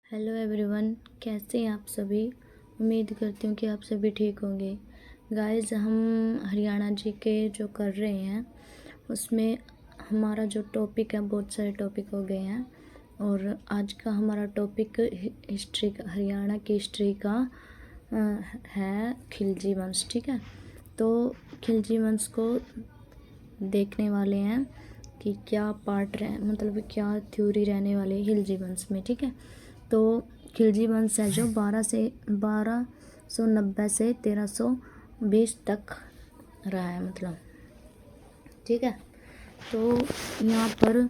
Hello everyone, कैसे हैं आप सभी। उम्मीद करती हूँ कि आप सभी ठीक होंगे। गाइस, हम हरियाणा जी के जो कर रहे हैं उसमें हमारा जो टॉपिक है, बहुत सारे टॉपिक हो गए हैं और आज का हमारा टॉपिक हिस्ट्री का, हरियाणा की हिस्ट्री का है खिलजी वंश। ठीक है, तो खिलजी वंश को देखने वाले हैं कि क्या पार्ट रहे, मतलब क्या थ्योरी रहने वाली है खिलजी वंश में। ठीक है, तो खिलजी वंश है जो 1290 से 1320 तक रहा है, मतलब। ठीक है, तो यहाँ पर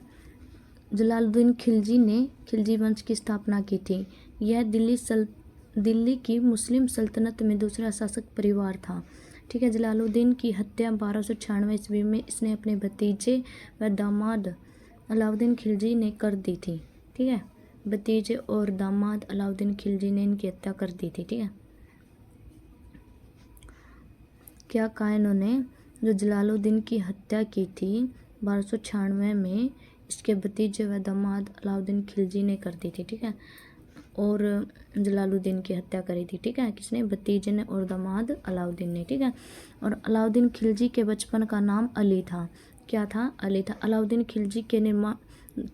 जलालुद्दीन खिलजी ने खिलजी वंश की स्थापना की थी। यह दिल्ली की मुस्लिम सल्तनत में दूसरा शासक परिवार था। ठीक है, जलालुद्दीन की हत्या 1296 ईस्वी में इसने अपने भतीजे व दामाद अलाउद्दीन खिलजी ने कर दी थी। ठीक है, भतीजे और दामाद अलाउद्दीन खिलजी ने इनकी हत्या कर दी थी। ठीक है, क्या कहा इन्होंने, जो जलालुद्दीन की हत्या की थी 1296 में, इसके भतीजे व दामाद अलाउद्दीन खिलजी ने कर दी थी। ठीक है, और जलालुद्दीन की हत्या करी थी। ठीक है, किसने, भतीजे ने और दामाद अलाउद्दीन ने। ठीक है, और अलाउद्दीन खिलजी के बचपन का नाम अली था। क्या था, अली था। अलाउद्दीन खिलजी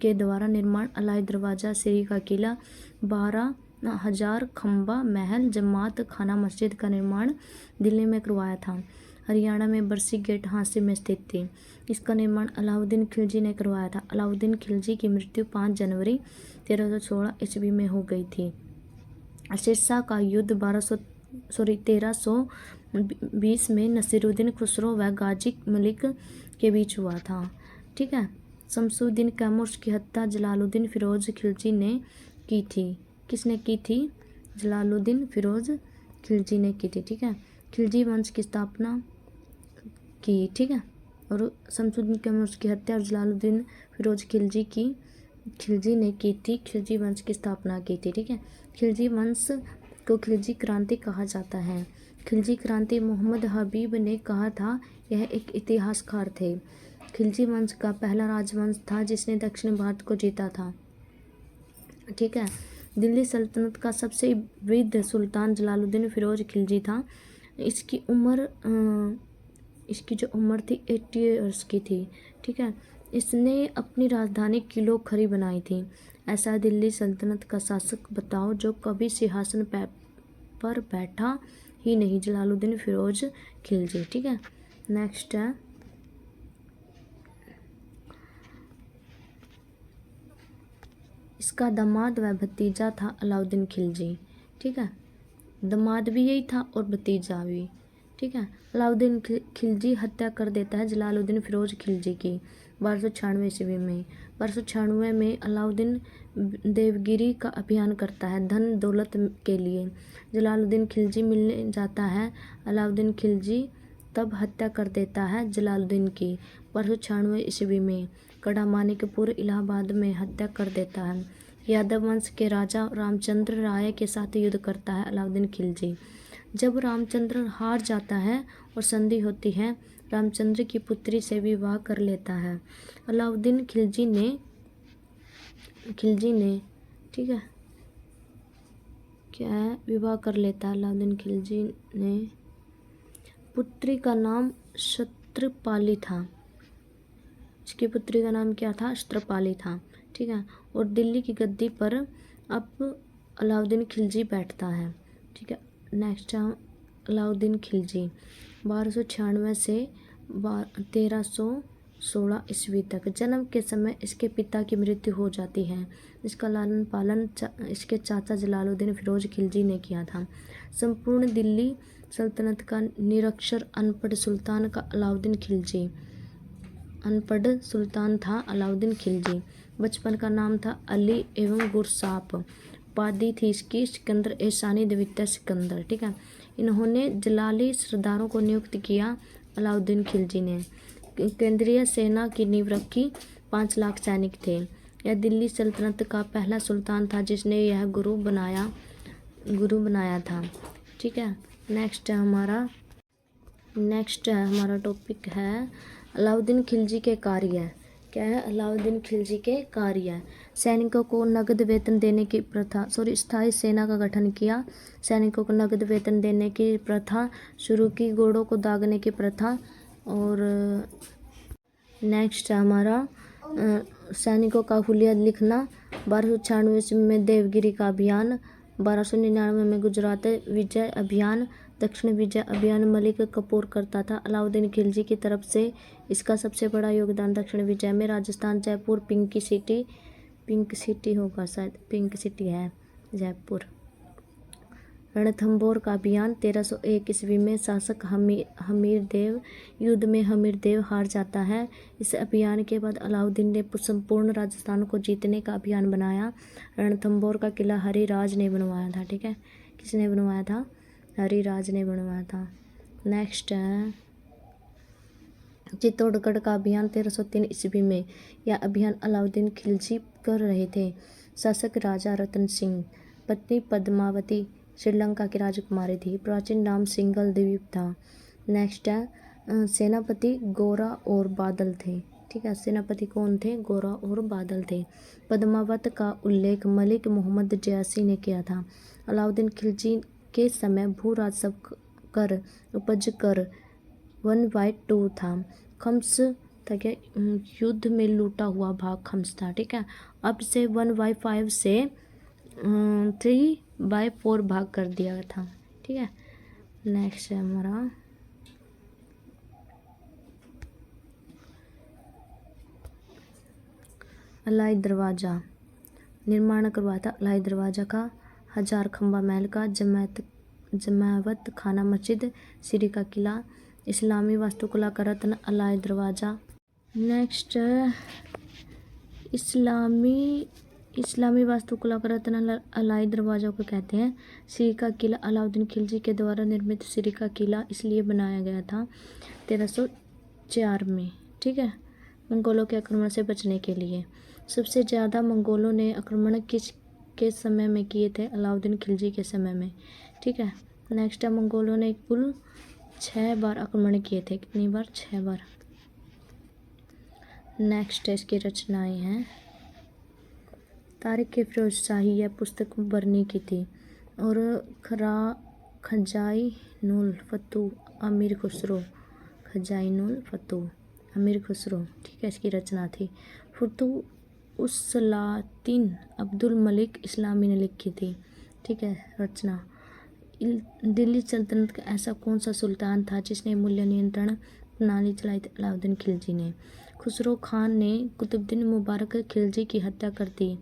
के द्वारा निर्माण अलाई दरवाज़ा, सीरी का किला, 12,000 खंबा महल, जमात खाना, मस्जिद का निर्माण दिल्ली में करवाया था। हरियाणा में बरसी गेट हांसी में स्थित थी। इसका निर्माण अलाउद्दीन खिलजी ने करवाया था। अलाउद्दीन खिलजी की मृत्यु 5 जनवरी 1316 ईस्वी में हो गई थी। शेरशाह का युद्ध 1320 में नसीरुद्दीन खुसरो व गाजी मलिक के बीच हुआ था। ठीक है, शमसुद्दीन कैमूर की हत्या जलालुद्दीन फिरोज खिलजी ने की थी। किसने की थी, जलालुद्दीन फिरोज खिलजी ने की थी। ठीक है, खिलजी वंश की स्थापना की। ठीक है, और शमसुद्दीन कैमूर की हत्या और जलालुद्दीन फिरोज खिलजी ने की थी, खिलजी वंश की स्थापना की थी। ठीक है, खिलजी वंश को खिलजी क्रांति कहा जाता है। खिलजी क्रांति मोहम्मद हबीब ने कहा था। यह एक इतिहासकार थे। खिलजी वंश का पहला राजवंश था जिसने दक्षिण भारत को जीता था। ठीक है, दिल्ली सल्तनत का सबसे वृद्ध सुल्तान जलालुद्दीन फिरोज खिलजी था। इसकी जो उम्र थी 80 ईयर्स की थी। ठीक है, इसने अपनी राजधानी किलो खरी बनाई थी। ऐसा दिल्ली सल्तनत का शासक बताओ जो कभी सिंहासन पर बैठा ही नहीं, जलालुद्दीन फिरोज खिलजी। ठीक है, नेक्स्ट है, इसका दामाद व भतीजा था अलाउद्दीन खिलजी। ठीक है, दामाद भी यही था और भतीजा भी। ठीक है, अलाउद्दीन खिलजी हत्या कर देता है जलालुद्दीन फिरोज खिलजी की 1296 ईस्वी में। 1296 में अलाउद्दीन देवगिरी का अभियान करता है धन दौलत के लिए। जलालुद्दीन खिलजी मिलने जाता है। अलाउद्दीन खिलजी तब हत्या कर देता है जलालुद्दीन की 1296 ईस्वी में। कड़ा मानिकपुर इलाहाबाद में हत्या कर देता है। यादव वंश के राजा रामचंद्र राय के साथ युद्ध करता है अलाउद्दीन खिलजी। जब रामचंद्र हार जाता है और संधि होती है, रामचंद्र की पुत्री से विवाह कर लेता है अलाउद्दीन खिलजी ने। ठीक है, क्या है, विवाह कर लेता है अलाउद्दीन खिलजी ने। पुत्री का नाम छत्रपाली था। इसकी पुत्री का नाम क्या था, छत्रपाली था। ठीक है, और दिल्ली की गद्दी पर अब अलाउद्दीन खिलजी बैठता है। ठीक है, नेक्स्ट है अलाउद्दीन खिलजी 1296 से 1316 ईस्वी तक। जन्म के समय इसके पिता की मृत्यु हो जाती है। इसका लालन पालन इसके चाचा जलालुद्दीन फिरोज खिलजी ने किया था। संपूर्ण दिल्ली सल्तनत का निरक्षर अनपढ़ सुल्तान था अलाउद्दीन खिलजी। बचपन का नाम था अली एवं गुरसाप। उपाधि थी इसकी सिकंदर एहसानी द्वितीय सिकंदर। ठीक है, इन्होंने जलाली सरदारों को नियुक्त किया अलाउद्दीन खिलजी ने। केंद्रीय सेना की नींव रखी। 5 लाख सैनिक थे। यह दिल्ली सल्तनत का पहला सुल्तान था जिसने यह गुरु बनाया था। ठीक है, नेक्स्ट है हमारा टॉपिक है अलाउद्दीन खिलजी के कार्य। क्या है, अलाउद्दीन खिलजी के कार्य। सैनिकों को नगद वेतन देने की प्रथा स्थायी सेना का गठन किया। सैनिकों को नगद वेतन देने की प्रथा शुरू की। घोड़ों को दागने की प्रथा। और नेक्स्ट है हमारा सैनिकों का हुलिया लिखना। 1296 ईस्वी में देवगिरी का अभियान। 1299 में गुजरात विजय अभियान। दक्षिण विजय अभियान मलिक कपूर करता था। अलाउद्दीन खिलजी की तरफ से इसका सबसे बड़ा योगदान दक्षिण विजय में राजस्थान जयपुर पिंक सिटी होगा शायद, पिंक सिटी है जयपुर। रणथंभौर का अभियान 1301 ईस्वी में शासक हमीर देव युद्ध में हमीर देव हार जाता है। इस अभियान के बाद अलाउद्दीन ने संपूर्ण राजस्थान को जीतने का अभियान बनाया। रणथंभौर का किला हरिराज ने बनवाया था। ठीक है, किसने बनवाया था? हरिराज ने बनवाया था। नेक्स्ट है चित्तौड़गढ़ का अभियान 1303 ईस्वी में। यह अभियान अलाउद्दीन खिलजी कर रहे थे। शासक राजा रतन सिंह, पत्नी पद्मावती श्रीलंका की राजकुमारी थी। प्राचीन नाम सिंगल द्वीप था। नेक्स्ट है सेनापति गोरा और बादल थे। ठीक है, सेनापति कौन थे? गोरा और बादल थे। पद्मावत का उल्लेख मलिक मोहम्मद जयासी ने किया था। अलाउद्दीन खिलजी के समय भू राजस्व कर उपज कर 1/2 था। खम्स था क्या? युद्ध में लूटा हुआ भाग खम्स था। ठीक है, अब से 1/5 से 3/4 भाग कर दिया था। ठीक है, नेक्स्ट है हमारा अलाई दरवाज़ा। निर्माण करवाया था अलाई दरवाज़ा का। 1000 खंबा महल का। जमावत खाना मस्जिद। सिरी का किला। इस्लामी वास्तुकला का रत्न अलाई दरवाज़ा। नेक्स्ट इस्लामी वास्तुकला का रत्न अलाई दरवाज़ा को कहते हैं। सिरी का किला अलाउद्दीन खिलजी के द्वारा निर्मित सिरी का किला इसलिए बनाया गया था 1304 में। ठीक है, मंगोलों के आक्रमण से बचने के लिए। सबसे ज़्यादा मंगोलों ने आक्रमण के समय में किए थे? अलाउद्दीन खिलजी के समय में। ठीक है, नेक्स्ट है मंगोलों ने कुल 6 बार आक्रमण किए थे। कितनी बार? 6 बार। नेक्स्ट है इसकी रचनाएं हैं। तारिक फिरोज शाही यह पुस्तक बरनी की थी। और खजाइनुल फतूह अमीर खुसरो। खजाइनुल फतूह अमीर खुसरो। ठीक है, इसकी रचना थी। फतूह उस सलातिन अब्दुल मलिक इस्लामी ने लिखी थी। ठीक है, रचना। दिल्ली सल्तनत का ऐसा कौन सा सुल्तान था जिसने मूल्य नियंत्रण प्रणाली चलाई थी? अलाउद्दीन खिलजी ने। खुसरो खान ने कुतुबुद्दीन मुबारक खिलजी की हत्या कर दी।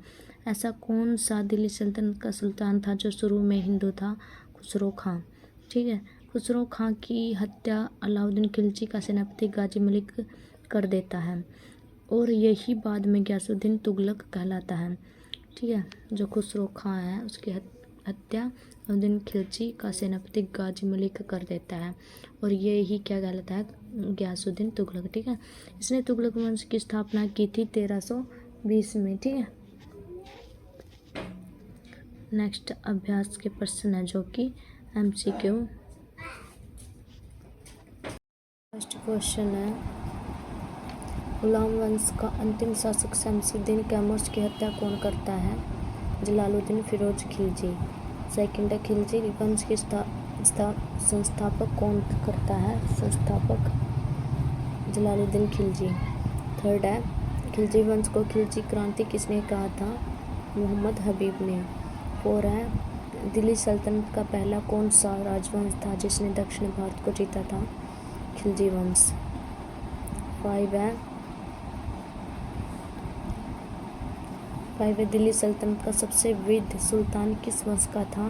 ऐसा कौन सा दिल्ली सल्तनत का सुल्तान था जो शुरू में हिंदू था? खुसरो खां। ठीक है, खुसरो खां की हत्या अलाउद्दीन खिलजी का सेनापति गाजी मलिक कर देता है और यही बाद में गयासुद्दीन तुगलक कहलाता है। ठीक है, जो खुसरो खां है उसकी हत्या अलाउद्दीन खिलजी का सेनापति गाजी मलिक कर देता है और ये ही क्या कहलाता है? गयासुद्दीन तुगलक। ठीक है, इसने तुगलक वंश की स्थापना की थी 1320 में। ठीक है, नेक्स्ट अभ्यास के प्रश्न है जो कि MCQ। फर्स्ट क्वेश्चन है गुलाम वंश का अंतिम शासक शमसुद्दीन कैमूर की हत्या कौन करता है? जलालुद्दीन फिरोज खिलजी। सेकंड है खिलजी वंश के संस्थापक कौन करता है? संस्थापक जलालुद्दीन खिलजी। थर्ड है खिलजी वंश को खिलजी क्रांति किसने कहा था? मोहम्मद हबीब ने। 4 है दिल्ली सल्तनत का पहला कौन सा राजवंश था जिसने दक्षिण भारत को जीता था? खिलजी वंश। 5 है दिल्ली सल्तनत का सबसे वृद्ध सुल्तान किस वंश का था?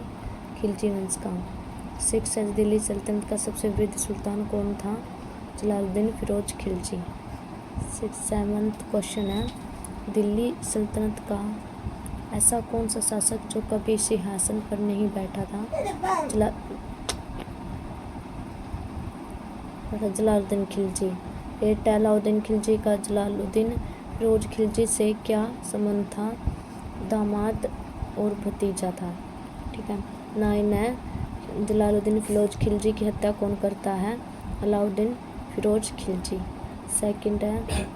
खिलजी वंश का। 6 है दिल्ली सल्तनत का सबसे वृद्ध सुल्तान कौन था? जलालुद्दीन फिरोज खिलजी। 7th क्वेश्चन है दिल्ली सल्तनत का ऐसा कौन सा शासक जो कभी सिंहासन पर नहीं बैठा था? जलालुद्दीन खिलजी। 8 अलाउद्दीन खिलजी का जलालुद्दीन फिरोज खिलजी से क्या संबंध था? दामाद और भतीजा था। ठीक है। 9 है जलालुद्दीन फिरोज खिलजी की हत्या कौन करता है? अलाउद्दीन फिरोज खिलजी। सेकंड है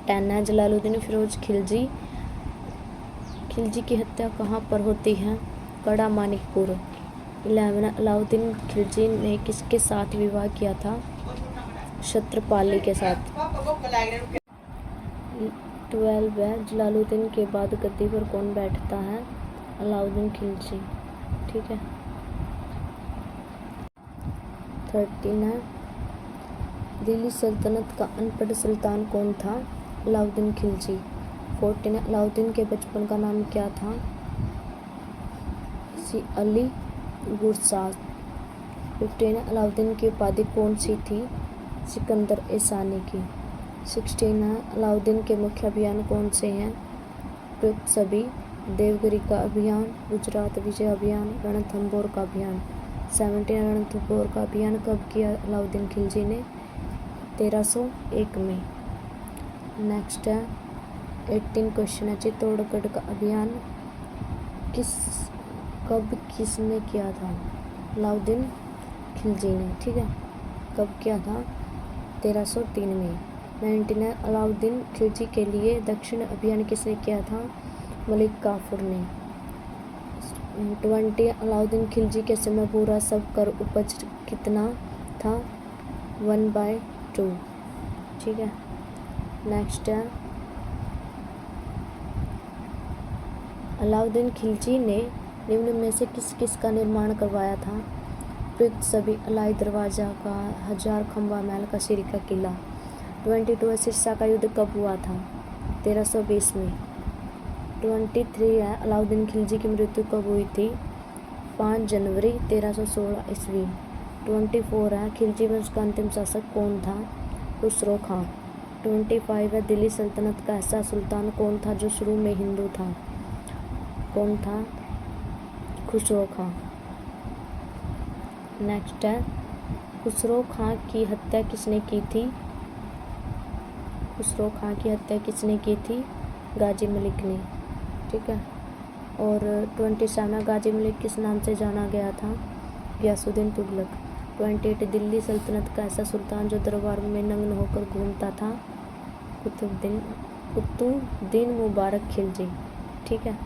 10 है जलालुद्दीन फिरोज खिलजी की हत्या कहाँ पर होती है? कड़ा मानिकपुर। 11 अलाउद्दीन खिलजी ने किसके साथ विवाह किया था? छत्रपाली के साथ। 12 है जलालुद्दीन के बाद गद्दी पर कौन बैठता है? अलाउद्दीन खिलजी। ठीक है। 13 है दिल्ली सल्तनत का अनपढ़ सुल्तान कौन था? अलाउद्दीन खिलजी। 14 अलाउद्दीन के बचपन का नाम क्या था? अली गुरसाज। 15 अलाउद्दीन की उपाधि कौन सी थी? सिकंदर एसानी की। 16 है अलाउद्दीन के मुख्य अभियान कौन से हैं? उपयुक्त सभी, देवगिरी का अभियान, गुजरात विजय अभियान, रणथंभौर का अभियान। 17 रणथंभौर का अभियान कब किया अलाउद्दीन खिलजी ने? 1301 में। नेक्स्ट है 18 क्वेश्चन है चित्तौड़गढ़ का अभियान किसने किया था? अलाउद्दीन खिलजी ने। ठीक है। कब किया था? 1303 में। 19 अलाउद्दीन खिलजी के लिए दक्षिण अभियान किसने किया था? मलिक काफूर ने। 20 अलाउद्दीन खिलजी के समय पूरा सब कर उपज कितना था? 1/2। ठीक है। नेक्स्ट है अलाउद्दीन खिलजी ने निम्न में से किस किस का निर्माण करवाया था? उपयुक्त सभी, अलाई दरवाजा का, 1000 खंबा महल का, सिरी का किला। 22 सिरसा का युद्ध कब हुआ था? 1320 में। 23 है अलाउद्दीन खिलजी की मृत्यु कब हुई थी? 5 जनवरी 1316 ईस्वी। 24 है खिलजी वंश का अंतिम शासक कौन था? खुसरो खां। 25 है दिल्ली सल्तनत का ऐसा सुल्तान कौन था जो शुरू में हिंदू था? कौन था? खुसरो खां। नेक्स्ट है खुसरो खां की हत्या किसने की थी? खुसरो खां की हत्या किसने की थी? गाजी मलिक ने। ठीक है। और 27 गाजी मलिक किस नाम से जाना गया था? गयासुद्दीन तुगलक। 28 दिल्ली सल्तनत का ऐसा सुल्तान जो दरबार में नग्न होकर घूमता था? कुतुबुद्दीन मुबारक खिलजी। ठीक है।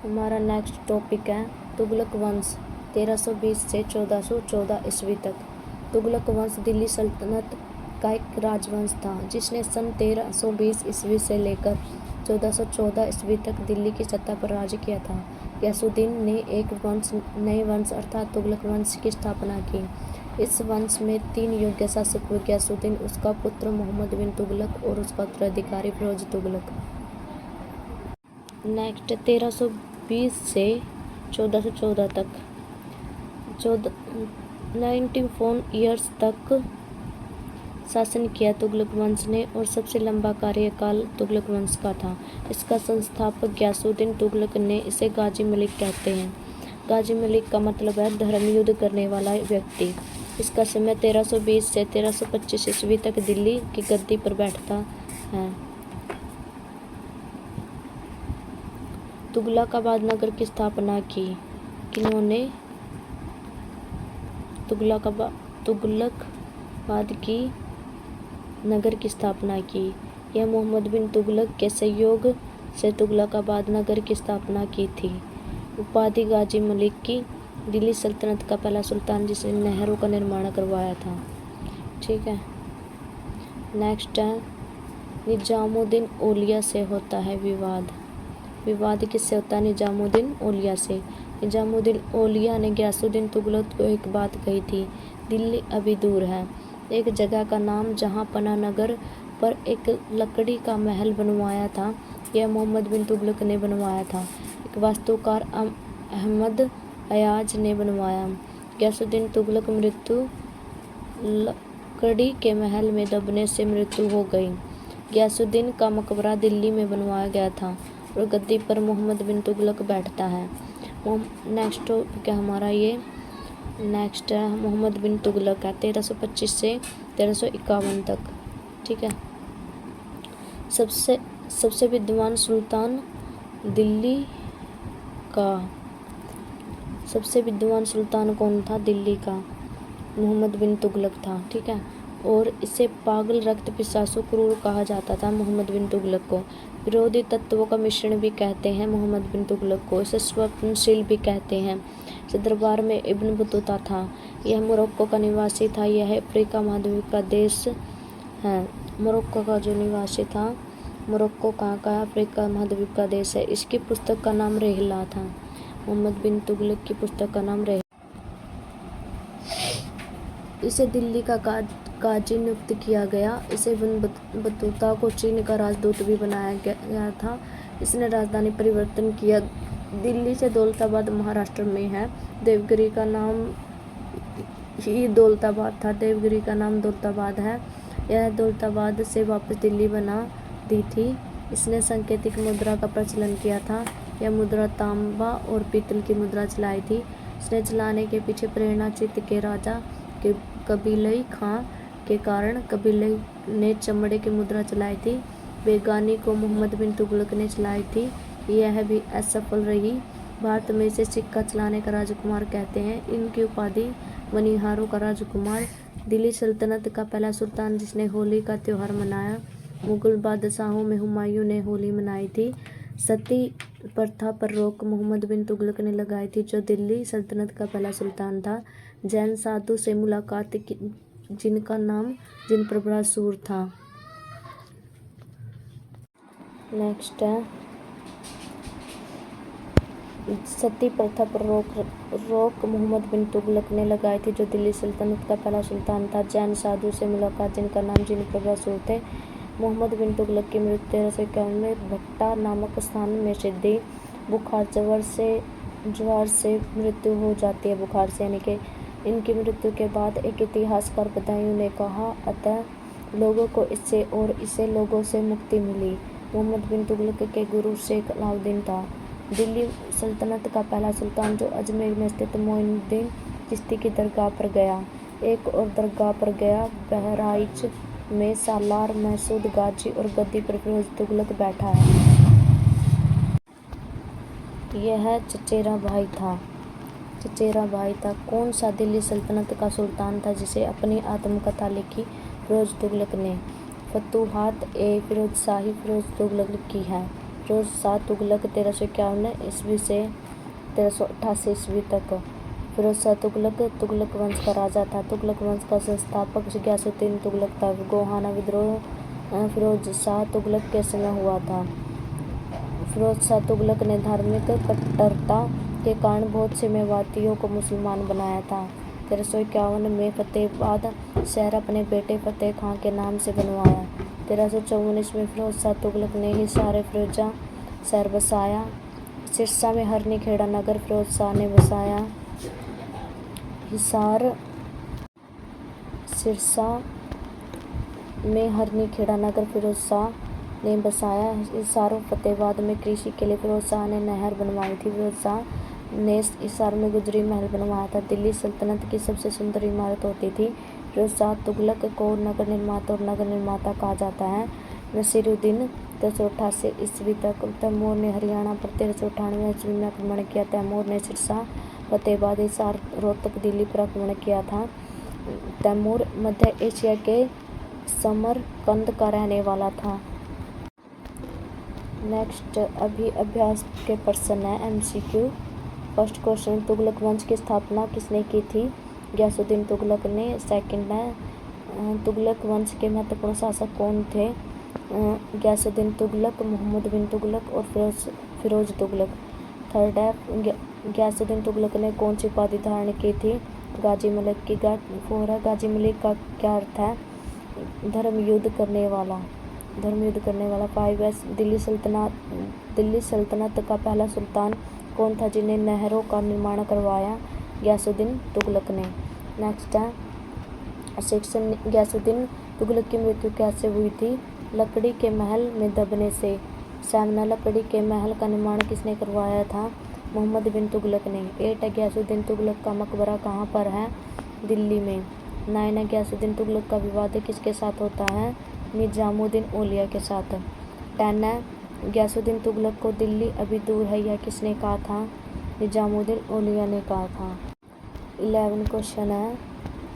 हमारा नेक्स्ट टॉपिक है तुगलक वंश 1320 से 1414 ईस्वी तक। तुगलक वंश दिल्ली सल्तनत का एक राजवंश था जिसने सन 1320 ईस्वी से लेकर 1414 ईस्वी तक दिल्ली की सत्ता पर राज किया था। गयासुद्दीन ने एक नए वंश अर्थात तुगलक वंश की स्थापना की। इस वंश में 3 योग्य शासक हुए, गयासुद्दीन, उसका पुत्र मोहम्मद बिन तुगलक और उसका उत्तराधिकारी फिरोज तुगलक। नेक्स्ट 1320 से 1414 तक 94 ईयर्स तक शासन किया तुगलक वंश ने और सबसे लंबा कार्यकाल तुगलक वंश का था। इसका संस्थापक गयासुद्दीन तुगलक ने इसे गाजी मलिक कहते हैं। गाजी मलिक का मतलब है धर्म युद्ध करने वाला व्यक्ति। इसका समय 1320 से 1325 ईस्वी तक दिल्ली की गद्दी पर बैठता है। तुगलकाबाद नगर की स्थापना की किन्होंने? तुगलकाबाद की नगर की स्थापना की। यह मोहम्मद बिन तुगलक के सहयोग से तुगलकाबाद नगर की स्थापना की थी। उपाधि गाजी मलिक की, दिल्ली सल्तनत का पहला सुल्तान जिसने नहरों का निर्माण करवाया था। ठीक है। नेक्स्ट है निजामुद्दीन औलिया से होता है विवाद। विवाद किससे होता है? निजामुद्दीन औलिया से। निजामुद्दीन औलिया ने गयासुद्दीन तुगलक को एक बात कही थी, दिल्ली अभी दूर है। एक जगह का नाम जहां पना नगर पर एक लकड़ी का महल बनवाया था, यह मोहम्मद बिन तुगलक ने बनवाया था। एक वास्तुकार अहमद अयाज ने बनवाया। गयासुद्दीन तुगलक मृत्यु लकड़ी के महल में दबने से मृत्यु हो गई। गयासुद्दीन का मकबरा दिल्ली में बनवाया गया था और गद्दी पर मोहम्मद बिन तुगलक बैठता है। नेक्स्ट टॉपिक है हमारा ये। नेक्स्ट है मोहम्मद बिन तुगलक है 1325 से 1351 तक। ठीक है। सबसे विद्वान सुल्तान दिल्ली का। सबसे विद्वान सुल्तान कौन था? दिल्ली का मोहम्मद बिन तुगलक था। ठीक है। और इसे पागल, रक्त पिशाचु, क्रूर कहा जाता था मोहम्मद बिन तुगलक को। विरोधी तत्वों का मिश्रण भी कहते हैं मोहम्मद बिन तुगलक को। इसे स्वप्नशील भी कहते हैं। इसे दरबार में इब्न बतूता था। यह मोरक्को का निवासी था। यह अफ्रीका महाद्वीप का देश है। मोरक्को का जो निवासी था, मोरक्को कहाँ का है? अफ्रीका महाद्वीप का देश है। इसकी पुस्तक का नाम रेहला था। मोहम्मद बिन तुगलक की पुस्तक का नाम रेहला। इसे दिल्ली का काजी नियुक्त किया गया। इसे इब्न बतूता को चीन का राजदूत भी बनाया गया था। इसने राजधानी परिवर्तन किया। दिल्ली से दौलताबाद महाराष्ट्र में है। देवगिरी का नाम ही दौलताबाद था। देवगिरी का नाम दौलताबाद है। यह दौलताबाद से वापस दिल्ली बना दी थी। इसने सांकेतिक मुद्रा का प्रचलन किया था। यह मुद्रा तांबा और पीतल की मुद्रा चलाई थी। इसने चलाने के पीछे प्रेरणा चित्त के राजा के कबीलई खां के कारण कबीलई ने चमड़े की मुद्रा चलाई थी। बेगानी को मोहम्मद बिन तुगलक ने चलाई थी। यह भी असफल रही। भारत में इसे सिक्का चलाने का राजकुमार कहते हैं। इनकी उपाधि मनिहारों का राजकुमार। दिल्ली सल्तनत का पहला सुल्तान जिसने होली का त्यौहार मनाया। मुगल बादशाहों में हुमायूं ने होली मनाई थी। सती प्रथा पर रोक मोहम्मद बिन तुगलक ने लगाई थी, जो दिल्ली सल्तनत का पहला सुल्तान था। जैन साधु से मुलाकात की, जिनका नाम जिन पर बड़ा सूर था। नेक्स्ट है सती प्रथा पर रोक मोहम्मद बिन तुगलक ने लगाई थी, जो दिल्ली सल्तनत का पहला सुल्तान था। जैन साधु से मुलाकात, जिनका नाम जिन पर बड़ा सूर थे। मोहम्मद बिन तुगलक की मृत्यु 1351 में भट्टा नामक स्थान में सिद्धि बुखार ज्वर से मृत्यु हो जाती है। बुखार से यानी कि इनकी मृत्यु के बाद एक इतिहासकार बदायूं ने कहा, अतः लोगों को इससे और इससे लोगों से मुक्ति मिली। मोहम्मद बिन तुगलक के गुरु शेख अलाउद्दीन था। दिल्ली सल्तनत का पहला सुल्तान जो अजमेर में स्थित मोइनुद्दीन चिश्ती की दरगाह पर गया। एक और दरगाह पर गया। बहराइच में सालार महसूद गाजी और गद्दी पर फिरोज तुगलक बैठा है। यह चचेरा भाई था। कौन सा दिल्ली सल्तनत का सुल्तान था जिसे अपनी आत्मकथा लिखी फिरोज तुगलक ने? फतूहात फिरोज शाही फिरोज तुगलक की है। फिरोज शाह तुगलक 1351 ईस्वी से 1388 ईस्वी तक। फिरोज शाह तुगलक वंश का राजा था। तुगलक वंश का संस्थापक गयासुद्दीन तुगलक था। गोहाना विद्रोह फिरोज शाह तुगलक के समय हुआ था। फिरोज शाह तुगलक ने धार्मिक कट्टरता के कारण बहुत से मेवातियों को मुसलमान बनाया था। 1351 में फतेहाबाद शहर अपने बेटे फतेह खां के नाम से बनवाया। 1354 में फिरोज शाह तुगलक ने हिसार फिरोजा शहर बसाया। सिरसा में हरनी खेड़ा नगर फिरोज शाह ने बसाया। सिरसा में हरनी खेड़ा नगर फिरोज शाह ने बसाया। हिसार और फतेहाबाद में कृषि के लिए फिरोज शाह ने नहर बनवाई थी। फिरोज शाह ने हिसार में गुजरी महल बनवाया था। दिल्ली सल्तनत की सबसे सुंदर इमारत होती थी। फिरोज शाह तुगलक को नगर निर्माता और नगर निर्माता कहा जाता है। नसीरुद्दीन 1388 ईस्वी तक। तैमूर ने हरियाणा पर 1398 ईस्वी में आक्रमण किया। तैमूर ने सिरसा, फतेहाबाद, हिसार, रोहतक, दिल्ली पर आक्रमण किया था। तैमूर मध्य एशिया के समरकंद का रहने वाला था। नेक्स्ट अभी अभ्यास के प्रश्न है MCQ। फर्स्ट क्वेश्चन, तुगलक वंश की स्थापना किसने की थी? गयासुद्दीन तुगलक ने। सेकंड है, तुगलक वंश के महत्वपूर्ण शासक कौन थे? गयासुद्दीन तुगलक, मोहम्मद बिन तुगलक और फिरोज तुगलक। थर्ड है, गयासुद्दीन तुगलक ने कौन सी उपाधि धारण की थी? गाजी मलिक की। फोर है, गाजी मलिक का क्या अर्थ है? धर्म युद्ध करने वाला। 5 है, दिल्ली सल्तनत का पहला सुल्तान कौन था जिन्हें नहरों का निर्माण करवाया? गयासुद्दीन तुगलक ने। नेक्स्ट है 6, गयासुद्दीन तुगलक की मृत्यु कैसे हुई थी? लकड़ी के महल में दबने से। 7, लकड़ी के महल का निर्माण किसने करवाया था? मोहम्मद बिन तुगलक ने। 8 है, गयासुद्दीन तुगलक का मकबरा कहाँ पर है? दिल्ली में। 9 है, गयासुद्दीन तुगलक का विवाद किसके साथ होता है? निजामुद्दीन औलिया के साथ। 10 है, गयासुद्दीन तुगलक को दिल्ली अभी दूर है यह किसने कहा था? निजामुद्दीन औलिया ने कहा था। 11 क्वेश्चन है,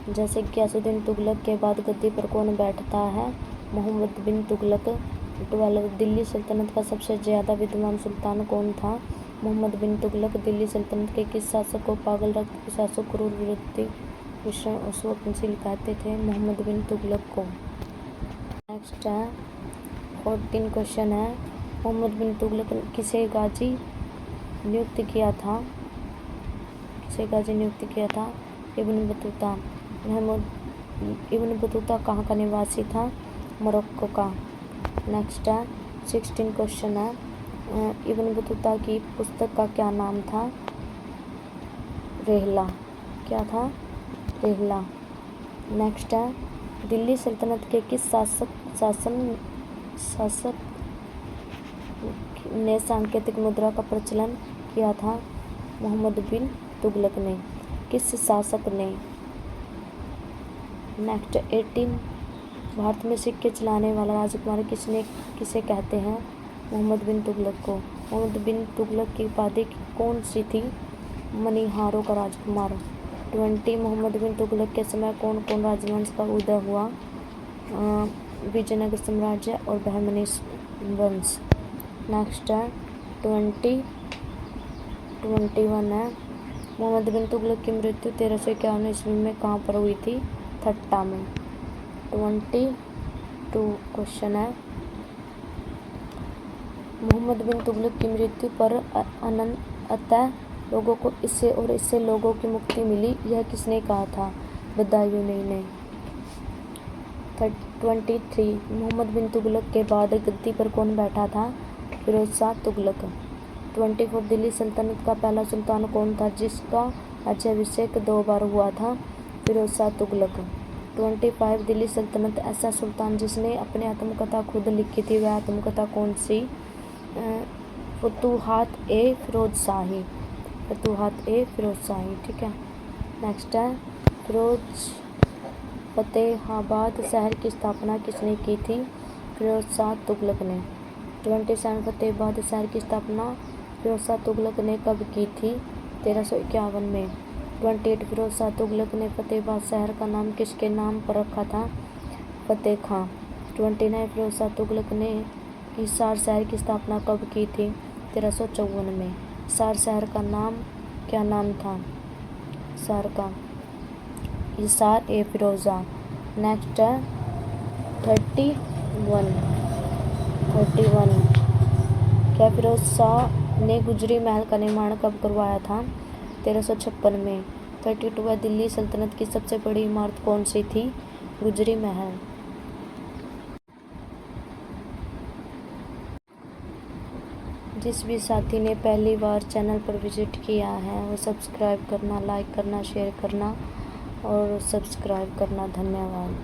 जैसे गयासुद्दीन तुगलक के बाद गद्दी पर कौन बैठता है? मोहम्मद बिन तुगलक। 12 दिल्ली सल्तनत का सबसे ज़्यादा विद्वान सुल्तान कौन था? मोहम्मद बिन तुगलक। दिल्ली सल्तनत के किस शासक को पागल रक्त पिशाचों क्रूर विरोधी विषण और स्वप्नशील कहते थे? मोहम्मद बिन तुगलक को। नेक्स्ट है 14 क्वेश्चन है, मोहम्मद बिन तुगलक किसे गाजी नियुक्त किया था? किसे गाजी नियुक्त किया था? Ibn Battuta. इब्न बतूता कहाँ का निवासी था? मोरक्को का। नेक्स्ट है 16 क्वेश्चन है, इब्न बतूता की पुस्तक का क्या नाम था? रेहला। क्या था? रेहला। नेक्स्ट है दिल्ली सल्तनत के किस शासक ने सांकेतिक मुद्रा का प्रचलन किया था? मोहम्मद बिन तुगलक ने। किस शासक ने? नेक्स्ट 18, भारत में सिक्के चलाने वाला राजकुमार किसे कहते हैं? मोहम्मद बिन तुगलक को। मोहम्मद बिन तुगलक की उपाधि कौन सी थी? मनीहारों का राजकुमार। 20, मोहम्मद बिन तुगलक के समय कौन कौन राजवंश का उदय हुआ? विजयनगर साम्राज्य और बहमनी वंश। नेक्स्ट है 21 है, मोहम्मद बिन तुगलक की मृत्यु 1351 ईस्वी में कहाँ पर हुई थी? ठट्टा में। 22 क्वेश्चन है, मोहम्मद बिन तुगलक की मृत्यु पर अतः लोगों को इससे लोगों की मुक्ति मिली, यह किसने कहा था? बदायूनी ने। 23, मोहम्मद बिन तुगलक के बाद गद्दी पर कौन बैठा था? फिरोज शाह तुगलक। 24, दिल्ली सल्तनत का पहला सुल्तान कौन था जिसका राज्याभिषेक 2 बार हुआ था? फिरोज शाह तुगलक। 25, दिल्ली सल्तनत ऐसा सुल्तान जिसने अपनी आत्मकथा खुद लिखी थी, वह आत्मकथा कौन सी? फतूहात-ए-फिरोजशाही। फतूहात-ए-फिरोजशाही। ठीक है। नेक्स्ट है फतेहाबाद शहर की स्थापना किसने की थी? फिरोज शाह तुगलक ने। 27, फतेहाबाद शहर की स्थापना फिरोज शाह तुगलक ने कब की थी? 1351 में। 28, फिरोज शाह तुगलक ने फतेहाबाद शहर का नाम किसके नाम पर रखा था? फतेह खां। 29, फिरोज शाह तुगलक ने हिसार शहर की स्थापना कब की थी? 1354 में। हिसार शहर का नाम क्या नाम था? शहर का हिसार-ए-फिरोजा। नेक्स्ट है 31, क्या फिरोज शाह ने गुजरी महल का निर्माण कब करवाया था? 1356 में। 32 है, दिल्ली सल्तनत की सबसे बड़ी इमारत कौन सी थी? गुजरी महल। जिस भी साथी ने पहली बार चैनल पर विजिट किया है वो सब्सक्राइब करना, लाइक करना, शेयर करना और सब्सक्राइब करना। धन्यवाद।